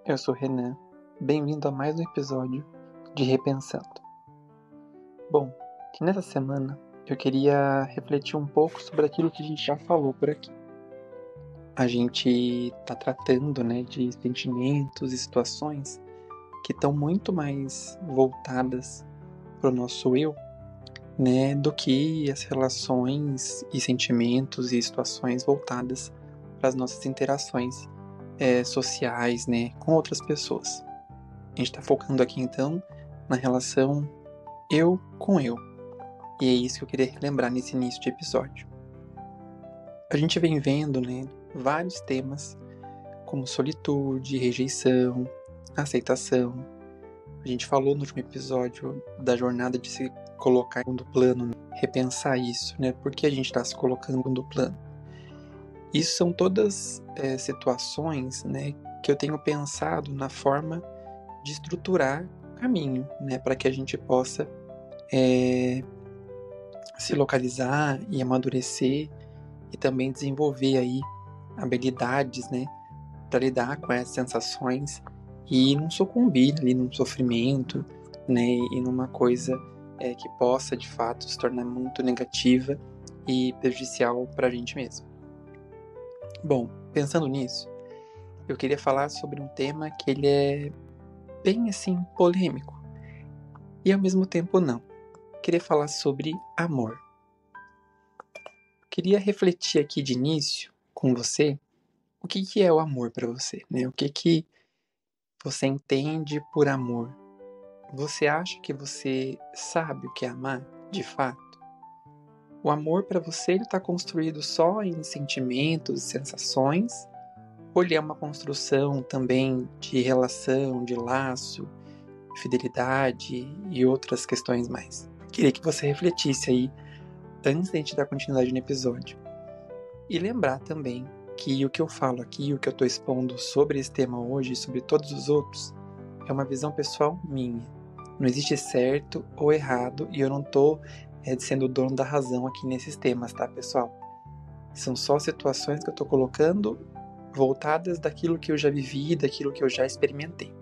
Eu sou o Renan, bem-vindo a mais um episódio de Repensando. Bom, nessa semana eu queria refletir um pouco sobre aquilo que a gente já falou por aqui. A gente está tratando, de sentimentos e situações que estão muito mais voltadas para o nosso eu, do que as relações e sentimentos e situações voltadas para as nossas interações sociais, com outras pessoas. A gente está focando aqui então na relação eu com eu. E é isso que eu queria relembrar nesse início de episódio. A gente vem vendo, vários temas como solitude, rejeição, aceitação. A gente falou no último episódio da jornada de se colocar em segundo plano, repensar isso, por que a gente está se colocando em segundo plano. Isso são todas situações, que eu tenho pensado na forma de estruturar o caminho, para que a gente possa se localizar e amadurecer e também desenvolver aí habilidades, para lidar com essas sensações e não sucumbir ali num sofrimento, e numa coisa que possa de fato se tornar muito negativa e prejudicial para a gente mesmo. Bom, pensando nisso, eu queria falar sobre um tema que ele é bem assim polêmico e ao mesmo tempo não. Queria falar sobre amor. Queria refletir aqui de início com você o que é o amor para você, O que você entende por amor? Você acha que você sabe o que é amar, de fato? O amor para você está construído só em sentimentos e sensações? Ou ele é uma construção também de relação, de laço, fidelidade e outras questões mais? Queria que você refletisse aí antes de a gente dar continuidade no episódio. E lembrar também que o que eu falo aqui, o que eu estou expondo sobre esse tema hoje e sobre todos os outros, é uma visão pessoal minha. Não existe certo ou errado e eu não estou sendo o dono da razão aqui nesses temas, tá, pessoal? São só situações que eu estou colocando voltadas daquilo que eu já vivi, daquilo que eu já experimentei.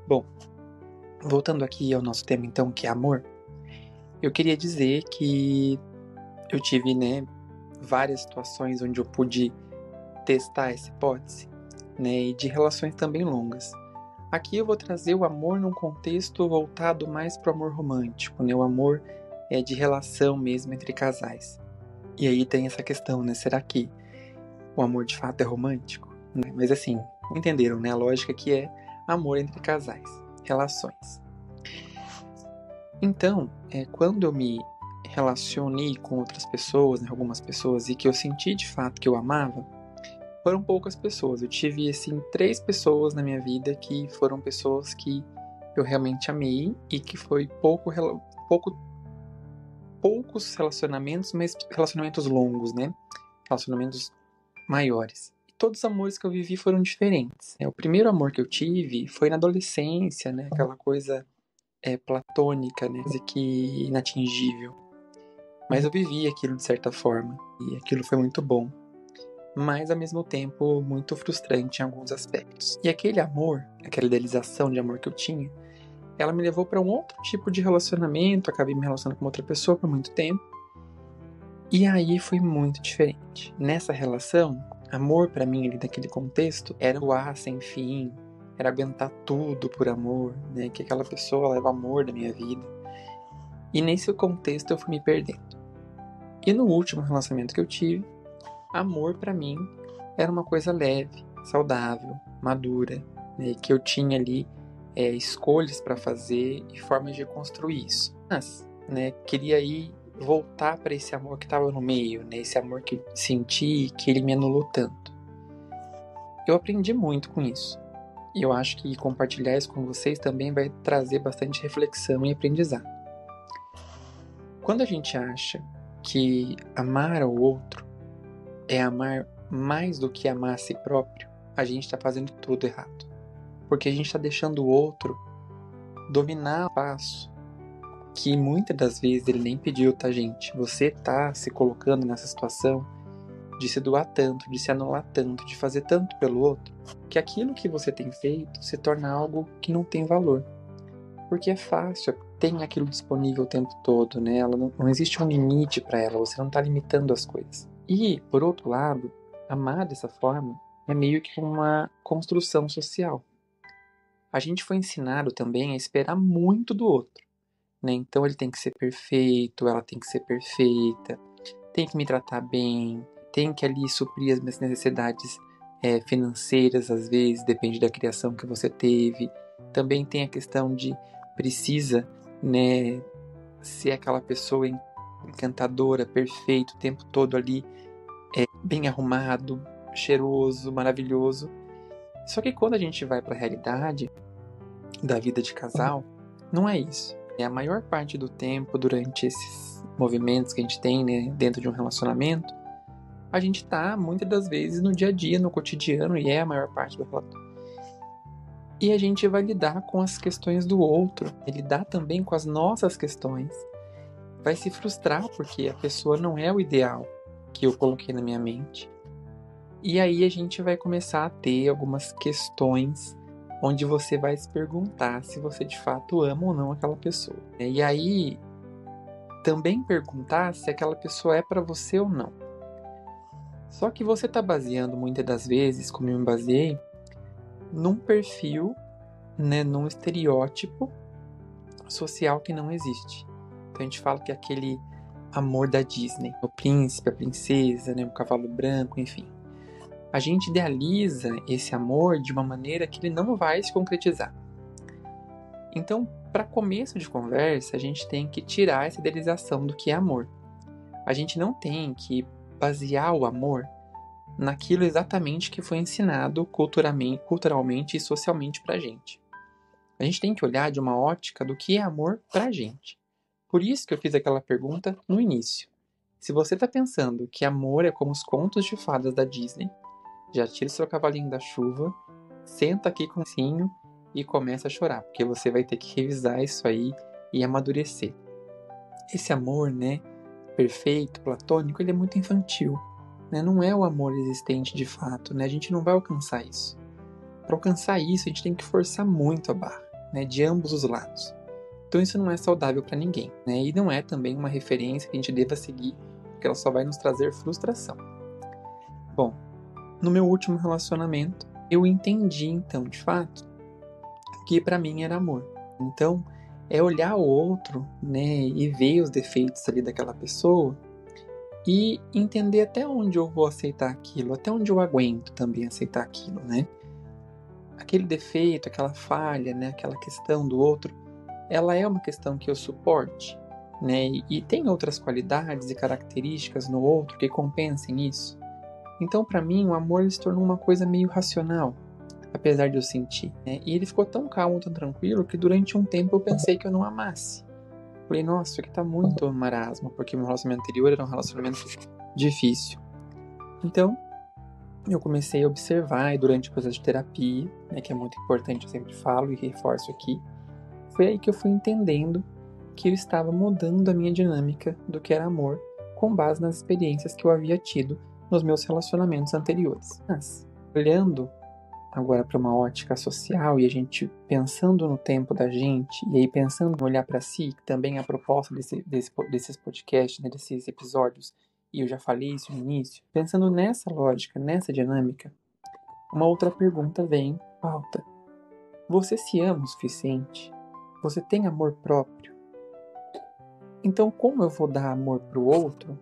Bom, voltando aqui ao nosso tema então, que é amor, eu queria dizer que eu tive, várias situações onde eu pude testar essa hipótese, e de relações também longas. Aqui eu vou trazer o amor num contexto voltado mais para o amor romântico, o amor de relação mesmo entre casais. E aí tem essa questão, será que o amor de fato é romântico? Mas assim, entenderam, a lógica que é amor entre casais, relações. Então, quando eu me relacionei com outras pessoas, algumas pessoas, e que eu senti de fato que eu amava, foram poucas pessoas. Eu tive, 3 pessoas na minha vida que foram pessoas que eu realmente amei e que foi poucos relacionamentos, mas relacionamentos longos, relacionamentos maiores. E todos os amores que eu vivi foram diferentes. O primeiro amor que eu tive foi na adolescência, aquela coisa platônica, que inatingível. Mas eu vivi aquilo de certa forma e aquilo foi muito bom, mas ao mesmo tempo muito frustrante em alguns aspectos. E aquele amor, aquela idealização de amor que eu tinha, ela me levou para um outro tipo de relacionamento, acabei me relacionando com outra pessoa por muito tempo, e aí foi muito diferente. Nessa relação, amor para mim ali naquele contexto era o ar sem fim, era aguentar tudo por amor, que aquela pessoa leva amor da minha vida. E nesse contexto eu fui me perdendo. E no último relacionamento que eu tive, amor para mim era uma coisa leve, saudável, madura, que eu tinha ali escolhas para fazer e formas de construir isso. Mas, queria ir voltar para esse amor que estava no meio, esse amor que eu senti que ele me anulou tanto. Eu aprendi muito com isso. E eu acho que compartilhar isso com vocês também vai trazer bastante reflexão e aprendizado. Quando a gente acha que amar ao outro é amar mais do que amar a si próprio, a gente está fazendo tudo errado. Porque a gente está deixando o outro dominar o espaço que muitas das vezes ele nem pediu, tá, gente? Você tá se colocando nessa situação de se doar tanto, de se anular tanto, de fazer tanto pelo outro, que aquilo que você tem feito se torna algo que não tem valor. Porque é fácil, tem aquilo disponível o tempo todo, né? Ela não existe um limite para ela, você não está limitando as coisas. E, por outro lado, amar dessa forma é meio que uma construção social. A gente foi ensinado também a esperar muito do outro, né? Então ele tem que ser perfeito, ela tem que ser perfeita, tem que me tratar bem, tem que ali suprir as minhas necessidades financeiras, às vezes, depende da criação que você teve. Também tem a questão de precisa, né, ser aquela pessoa encantadora, perfeita, o tempo todo ali, bem arrumado, cheiroso, maravilhoso. Só que quando a gente vai para a realidade da vida de casal, não é isso. É a maior parte do tempo, durante esses movimentos que a gente tem, né, dentro de um relacionamento, a gente tá, muitas das vezes, no dia a dia, no cotidiano, e é a maior parte do relato. E a gente vai lidar com as questões do outro, lidar também com as nossas questões. Vai se frustrar porque a pessoa não é o ideal que eu coloquei na minha mente. E aí a gente vai começar a ter algumas questões onde você vai se perguntar se você de fato ama ou não aquela pessoa. E aí também perguntar se aquela pessoa é para você ou não. Só que você está baseando muitas das vezes, como eu me baseei, num perfil, né, num estereótipo social que não existe. Então a gente fala que é aquele amor da Disney, o príncipe, a princesa, né, o cavalo branco, enfim. A gente idealiza esse amor de uma maneira que ele não vai se concretizar. Então, para começo de conversa, a gente tem que tirar essa idealização do que é amor. A gente não tem que basear o amor naquilo exatamente que foi ensinado culturalmente e socialmente pra gente. A gente tem que olhar de uma ótica do que é amor pra gente. Por isso que eu fiz aquela pergunta no início. Se você tá pensando que amor é como os contos de fadas da Disney, já tira seu cavalinho da chuva, senta aqui com o cinho e começa a chorar, porque você vai ter que revisar isso aí e amadurecer. Esse amor, né, perfeito, platônico, ele é muito infantil. Né? Não é o amor existente de fato, né? A gente não vai alcançar isso. Para alcançar isso, a gente tem que forçar muito a barra, né? De ambos os lados. Então isso não é saudável para ninguém, né? E não é também uma referência que a gente deva seguir, porque ela só vai nos trazer frustração. Bom, no meu último relacionamento, eu entendi então, de fato, que para mim era amor. Então, é olhar o outro, né, e ver os defeitos ali daquela pessoa e entender até onde eu vou aceitar aquilo, até onde eu aguento também aceitar aquilo, né? Aquele defeito, aquela falha, né, aquela questão do outro, ela é uma questão que eu suporte, né? E tem outras qualidades e características no outro que compensem isso. Então, para mim, o amor se tornou uma coisa meio racional, apesar de eu sentir, né? E ele ficou tão calmo, tão tranquilo, que durante um tempo eu pensei que eu não amasse. Falei, nossa, isso aqui tá muito marasmo, porque meu relacionamento anterior era um relacionamento difícil. Então, eu comecei a observar, e durante o processo de terapia, né, que é muito importante, eu sempre falo e reforço aqui, foi aí que eu fui entendendo que eu estava mudando a minha dinâmica do que era amor, com base nas experiências que eu havia tido nos meus relacionamentos anteriores. Mas, olhando agora para uma ótica social e a gente pensando no tempo da gente e aí pensando em olhar para si, que também é a proposta desses podcasts, né, desses episódios, e eu já falei isso no início, pensando nessa lógica, nessa dinâmica, uma outra pergunta vem, pauta. Você se ama o suficiente? Você tem amor próprio? Então como eu vou dar amor para o outro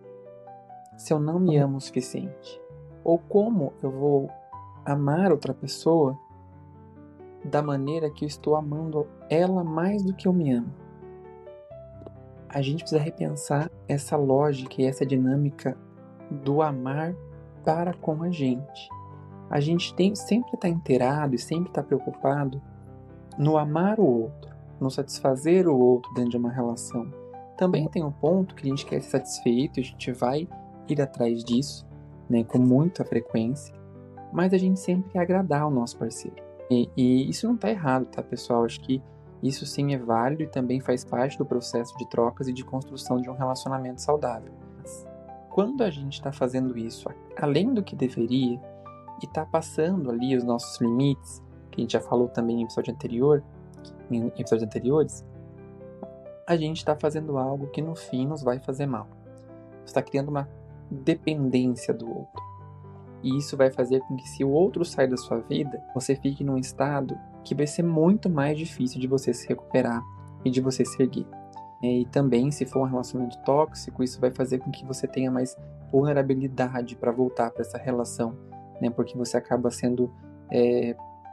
se eu não me amo o suficiente? Ou como eu vou amar outra pessoa da maneira que eu estou amando ela mais do que eu me amo? A gente precisa repensar essa lógica e essa dinâmica do amar para com a gente. A gente tem sempre estar inteirado e sempre estar preocupado no amar o outro, no satisfazer o outro dentro de uma relação. Também tem um ponto que a gente quer ser satisfeito, a gente vai ir atrás disso, né, com muita frequência, mas a gente sempre quer agradar o nosso parceiro. E isso não está errado, tá, pessoal? Acho que isso sim é válido e também faz parte do processo de trocas e de construção de um relacionamento saudável. Mas, quando a gente está fazendo isso além do que deveria e está passando ali os nossos limites, que a gente já falou também em episódios anteriores, a gente está fazendo algo que no fim nos vai fazer mal. Você está criando uma dependência do outro. E isso vai fazer com que, se o outro sair da sua vida, você fique num estado que vai ser muito mais difícil de você se recuperar e de você se erguer. E também, se for um relacionamento tóxico, isso vai fazer com que você tenha mais vulnerabilidade para voltar para essa relação, né? Porque você acaba sendo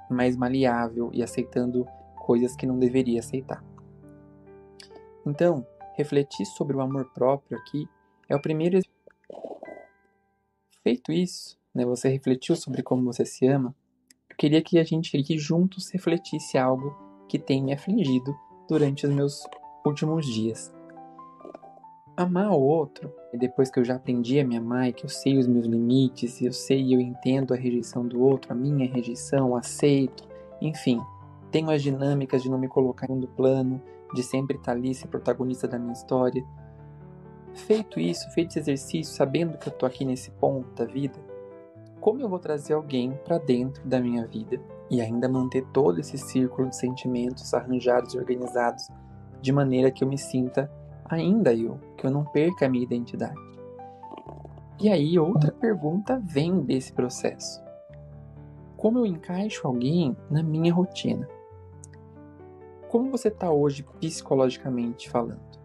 mais maleável e aceitando coisas que não deveria aceitar. Então, refletir sobre o amor próprio aqui é o primeiro. Feito isso, né, você refletiu sobre como você se ama, eu queria que a gente aqui juntos refletisse algo que tem me afligido durante os meus últimos dias. Amar o outro, e depois que eu já aprendi a me amar, e que eu sei os meus limites, eu sei e eu entendo a rejeição do outro, a minha rejeição, aceito, enfim, tenho as dinâmicas de não me colocar em segundo plano, de sempre estar ali, ser protagonista da minha história. Feito isso, feito esse exercício, sabendo que eu tô aqui nesse ponto da vida, como eu vou trazer alguém para dentro da minha vida e ainda manter todo esse círculo de sentimentos arranjados e organizados de maneira que eu me sinta ainda eu, que eu não perca a minha identidade? E aí outra pergunta vem desse processo. Como eu encaixo alguém na minha rotina? Como você está hoje psicologicamente falando?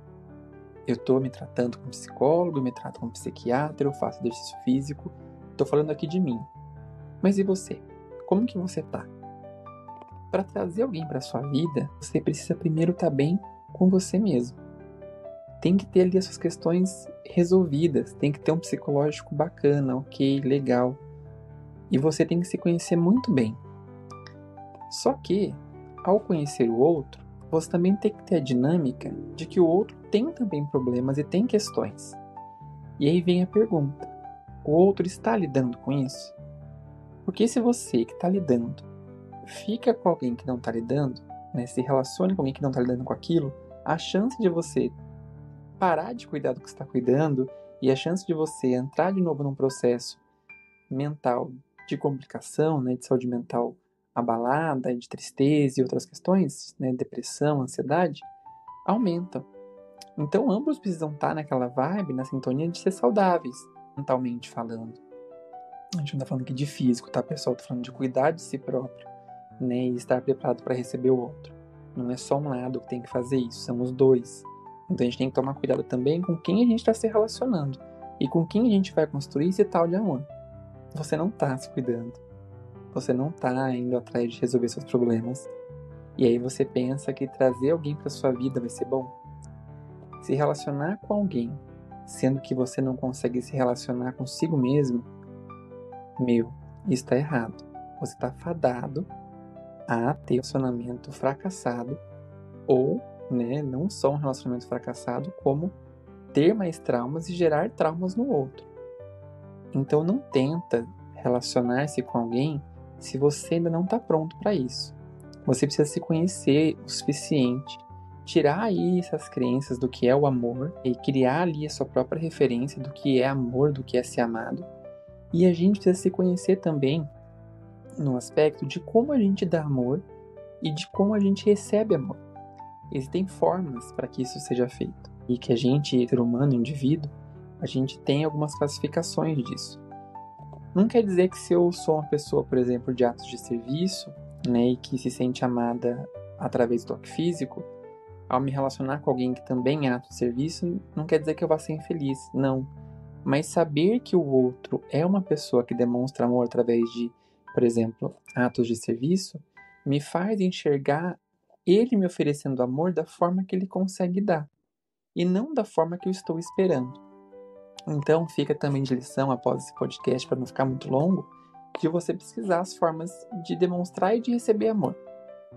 Eu estou me tratando como psicólogo, me trato como psiquiatra, eu faço exercício físico, estou falando aqui de mim. Mas e você? Como que você tá? Para trazer alguém para sua vida, você precisa primeiro estar bem com você mesmo. Tem que ter ali as suas questões resolvidas, tem que ter um psicológico bacana, ok, legal. E você tem que se conhecer muito bem. Só que, ao conhecer o outro, você também tem que ter a dinâmica de que o outro tem também problemas e tem questões. E aí vem a pergunta: o outro está lidando com isso? Porque se você que está lidando fica com alguém que não está lidando, né, se relaciona com alguém que não está lidando com aquilo, a chance de você parar de cuidar do que você está cuidando e a chance de você entrar de novo num processo mental de complicação, né, de saúde mental abalada, de tristeza e outras questões, né, depressão, ansiedade, aumentam. Então ambos precisam estar naquela vibe, na sintonia de ser saudáveis, mentalmente falando. A gente não está falando aqui de físico, tá, pessoal? Tô falando de cuidar de si próprio, né, e estar preparado para receber o outro. Não é só um lado que tem que fazer isso, são os dois. Então a gente tem que tomar cuidado também com quem a gente está se relacionando e com quem a gente vai construir esse tal de amor. Você não está se cuidando. Você não está indo atrás de resolver seus problemas. E aí você pensa que trazer alguém para sua vida vai ser bom? Se relacionar com alguém, sendo que você não consegue se relacionar consigo mesmo, isso está errado. Você está fadado a ter um relacionamento fracassado ou, né, não só um relacionamento fracassado, como ter mais traumas e gerar traumas no outro. Então não tenta relacionar-se com alguém se você ainda não está pronto para isso. Você precisa se conhecer o suficiente, tirar aí essas crenças do que é o amor e criar ali a sua própria referência do que é amor, do que é ser amado. E a gente precisa se conhecer também no aspecto de como a gente dá amor e de como a gente recebe amor. Existem formas para que isso seja feito. E que a gente, ser humano, indivíduo, a gente tem algumas classificações disso. Não quer dizer que se eu sou uma pessoa, por exemplo, de atos de serviço, né, e que se sente amada através do toque físico, ao me relacionar com alguém que também é ato de serviço, não quer dizer que eu vá ser infeliz, não. Mas saber que o outro é uma pessoa que demonstra amor através de, por exemplo, atos de serviço, me faz enxergar ele me oferecendo amor da forma que ele consegue dar, e não da forma que eu estou esperando. Então, fica também de lição, após esse podcast, para não ficar muito longo, de você pesquisar as formas de demonstrar e de receber amor,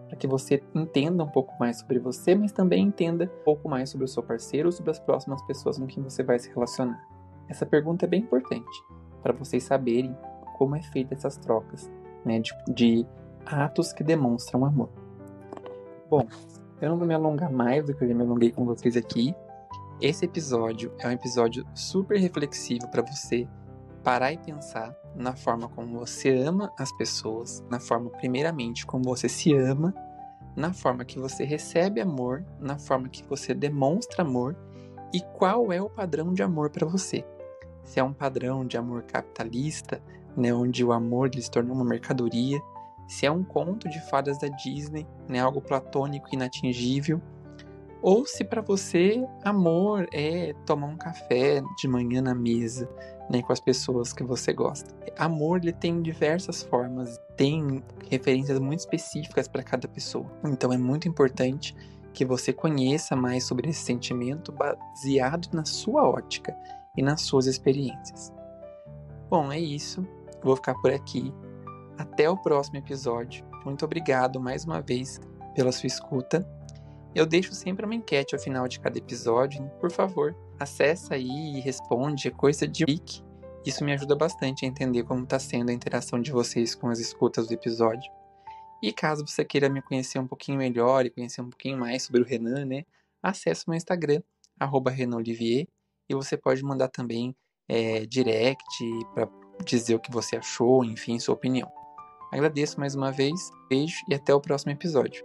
para que você entenda um pouco mais sobre você, mas também entenda um pouco mais sobre o seu parceiro ou sobre as próximas pessoas com quem você vai se relacionar. Essa pergunta é bem importante, para vocês saberem como é feita essas trocas, né, de atos que demonstram amor. Bom, eu não vou me alongar mais do que eu já me alonguei com vocês aqui. Esse episódio é um episódio super reflexivo para você parar e pensar na forma como você ama as pessoas, na forma, primeiramente, como você se ama, na forma que você recebe amor, na forma que você demonstra amor e qual é o padrão de amor para você. Se é um padrão de amor capitalista, né, onde o amor ele se tornou uma mercadoria, se é um conto de fadas da Disney, né, algo platônico e inatingível, ou se para você amor é tomar um café de manhã na mesa, né, com as pessoas que você gosta. Amor ele tem diversas formas, tem referências muito específicas para cada pessoa. Então é muito importante que você conheça mais sobre esse sentimento baseado na sua ótica e nas suas experiências. Bom, é isso. Vou ficar por aqui. Até o próximo episódio. Muito obrigado mais uma vez pela sua escuta. Eu deixo sempre uma enquete ao final de cada episódio. Por favor, acessa aí e responde. É coisa de clique. Isso me ajuda bastante a entender como está sendo a interação de vocês com as escutas do episódio. E caso você queira me conhecer um pouquinho melhor e conhecer um pouquinho mais sobre o Renan, né? Acesse o meu Instagram, @RenanOlivier, e você pode mandar também direct para dizer o que você achou, enfim, sua opinião. Agradeço mais uma vez, beijo e até o próximo episódio.